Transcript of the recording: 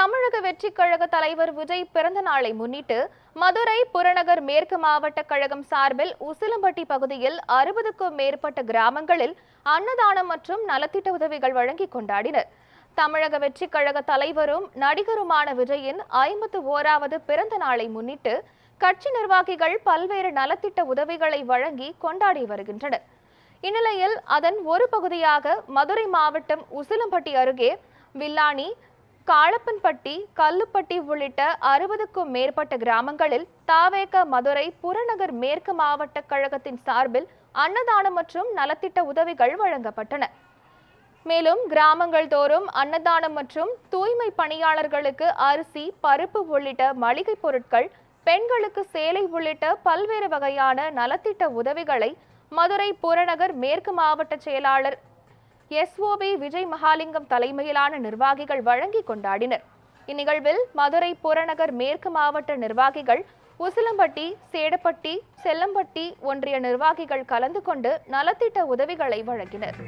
தமிழக வெற்றி கழக தலைவர் விஜய் பிறந்த நாளை முன்னிட்டு மதுரை புறநகர் மேற்கு மாவட்ட கழகம் சார்பில் உசிலம்பட்டி பகுதியில் 60க்கும் மேற்பட்ட கிராமங்களில் அன்னதானம் மற்றும் நலத்திட்ட உதவிகள் வழங்கி கொண்டாடினர். தமிழக வெற்றி கழக தலைவரும் நடிகருமான விஜயின் 51வது பிறந்த நாளை முன்னிட்டு கட்சி நிர்வாகிகள் பல்வேறு நலத்திட்ட உதவிகளை வழங்கி கொண்டாடி வருகின்றனர். இந்நிலையில் அதன் ஒரு பகுதியாக மதுரை மாவட்டம் உசிலம்பட்டி அருகே வில்லானி, காளப்பன்பட்டி, கல்லுப்பட்டி உள்ளிட்ட 60க்கும் மேற்பட்ட கிராமங்களில் தவேக மதுரை புறநகர் மேற்கு மாவட்ட கழகத்தின் சார்பில் அன்னதானம் மற்றும் நலத்திட்ட உதவிகள் வழங்கப்பட்டன. மேலும் கிராமங்கள் தோறும் அன்னதானம் மற்றும் தூய்மை பணியாளர்களுக்கு அரிசி, பருப்பு உள்ளிட்ட மளிகை பொருட்கள், பெண்களுக்கு சேலை உள்ளிட்ட பல்வேறு வகையான நலத்திட்ட உதவிகளை மதுரை புறநகர் மேற்கு மாவட்ட செயலாளர் SOB விஜய் மகாலிங்கம் தலைமையிலான நிர்வாகிகள் வழங்கி கொண்டாடினர். இந்நிகழ்வில் மதுரை புறநகர் மேற்கு மாவட்ட நிர்வாகிகள், உசிலம்பட்டி, சேடப்பட்டி, செல்லம்பட்டி ஒன்றிய நிர்வாகிகள் கலந்து கொண்டு நலத்திட்ட உதவிகளை வழங்கினர்.